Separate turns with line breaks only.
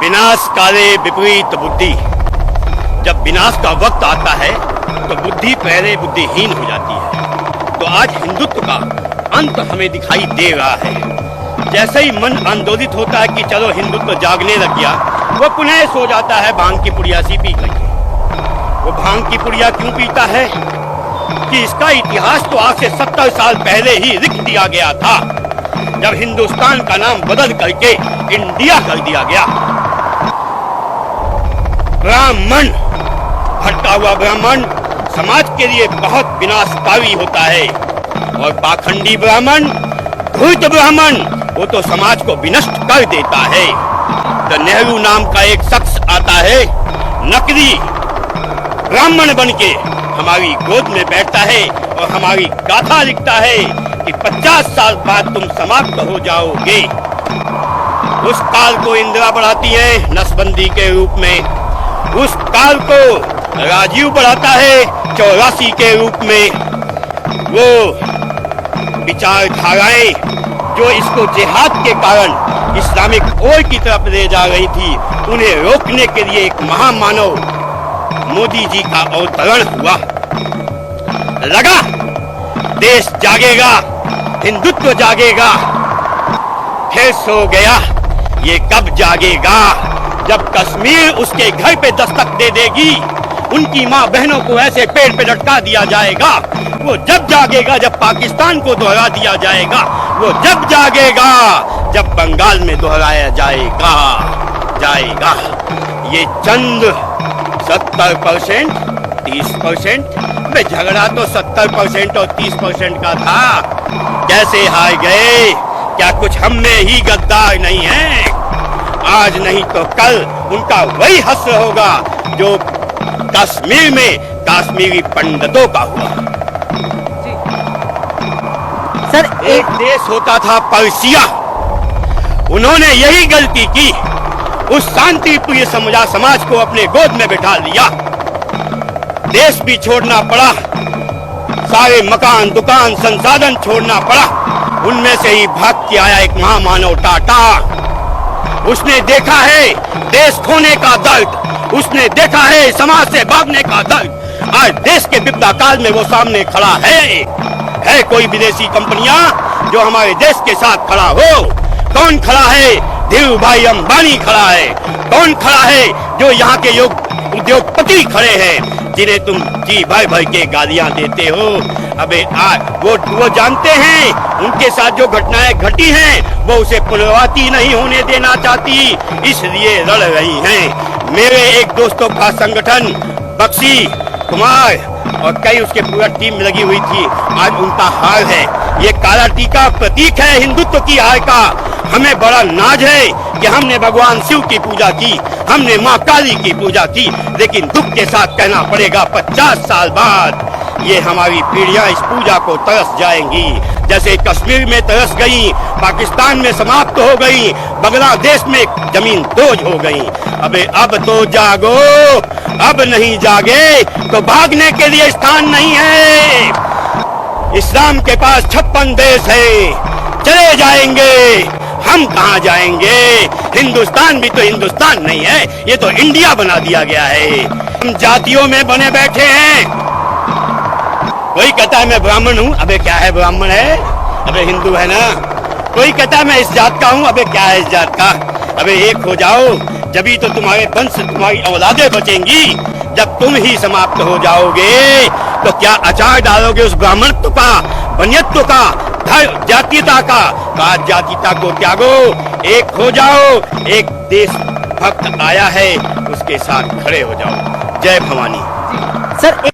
विनाश काले विपरीत बुद्धि। जब विनाश का वक्त आता है तो बुद्धि पहले बुद्धिहीन हो जाती है। तो आज हिंदुत्व का अंत हमें दिखाई दे रहा है। जैसे ही मन आंदोलित होता है कि चलो हिंदुत्व जागने लग गया, वो पुनः सो जाता है भांग की पुड़िया सी पी करके। वो भांग की पुड़िया क्यों पीता है कि इसका इतिहास तो आज से 70 साल पहले ही लिख दिया गया था, जब हिंदुस्तान का नाम बदल करके इंडिया कर दिया गया। ब्राह्मण, भटका हुआ ब्राह्मण समाज के लिए बहुत विनाशकारी होता है, और पाखंडी ब्राह्मण, धूर्त ब्राह्मण, वो तो समाज को विनष्ट कर देता है। तो नेहरू नाम का एक शख्स आता है, नकली ब्राह्मण बनके हमारी गोद में बैठता है और हमारी गाथा लिखता है कि 50 साल बाद तुम समाप्त हो जाओगे। उस काल को इंदिरा बढ़ाती है नसबंदी के रूप में, उस काल को राजीव बढ़ाता है 84 के रूप में। वो विचारधाराएं जो इसको जिहाद के कारण इस्लामिक ओर की तरफ ले जा रही थी, उन्हें रोकने के लिए एक महामानव मोदी जी का अवतरण हुआ। लगा देश जागेगा, हिंदुत्व जागेगा, फिर सो गया। ये कब जागेगा? जब कश्मीर उसके घर पे दस्तक दे देगी, उनकी माँ बहनों को ऐसे पेड़ पे लटका दिया जाएगा। वो जब जागेगा जब पाकिस्तान को दोहरा दिया जाएगा। वो जब जागेगा जब बंगाल में दोहराया जाएगा। ये चंद 70%, 30%, वे झगड़ा तो 70% और 30% का था। कैसे हार गए? क्या कुछ हम में ही गद्दार नहीं है? आज नहीं तो कल उनका वही हश्र होगा जो कश्मीर में कश्मीरी पंडितों का हुआ।
सर,
एक देश होता था पर्सिया, उन्होंने यही गलती की, उस शांति प्रिय समाज को अपने गोद में बिठा लिया। देश भी छोड़ना पड़ा, सारे मकान दुकान संसाधन छोड़ना पड़ा। उनमें से ही भाग के आया एक महामानव टाटा। उसने देखा है देश खोने का दर्द, उसने देखा है समाज से भागने का दर्द। आज देश के विपदा काल में वो सामने खड़ा है कोई विदेशी कंपनियां जो हमारे देश के साथ खड़ा हो? कौन खड़ा है? धीरू भाई अंबानी खड़ा है। कौन खड़ा है? जो यहाँ के उद्योगपति खड़े हैं, जिन्हें तुम जी भाई भाई के गालियां देते हो। अबे वो जानते हैं उनके साथ जो घटनाएं घटी हैं, वो उसे पुनरावृत्ति नहीं होने देना चाहती, इसलिए लड़ रही हैं। मेरे एक दोस्तों का संगठन बक्सी कुमार और कई उसके पूरा टीम लगी हुई थी, आज उनका हाल है। ये काला टीका प्रतीक है हिंदुत्व की हार का। हमें बड़ा नाज है कि हमने भगवान शिव की पूजा की, हमने माँ काली की पूजा की, लेकिन दुख के साथ कहना पड़ेगा 50 साल बाद ये हमारी पीढ़ियां इस पूजा को तरस जाएंगी, जैसे कश्मीर में तरस गई, पाकिस्तान में समाप्त हो गई, बांग्लादेश में जमीन दोज हो गई। अबे अब तो जागो, अब नहीं जागे तो भागने के लिए स्थान नहीं है। इस्लाम के पास 56 देश है, चले जाएंगे, हम कहाँ जाएंगे? हिंदुस्तान भी तो हिंदुस्तान नहीं है, ये तो इंडिया बना दिया गया है। हम जातियों में बने बैठे हैं। कोई कहता है मैं ब्राह्मण हूँ, अबे क्या है ब्राह्मण है? अबे हिंदू है ना। कोई कहता है मैं इस जात का हूँ, अबे क्या है इस जात का? अबे एक हो जाओ, जभी तो तुम्हारे वंश तुम्हारी औलादें बचेंगी। जब तुम ही समाप्त हो जाओगे तो क्या अचार डालोगे उस ब्राह्मणत्व का, बनियत्व का, जातीयता का? जातीयता को त्यागो, एक हो जाओ। एक देश भक्त आया है, उसके साथ खड़े हो जाओ। जय भवानी।
सर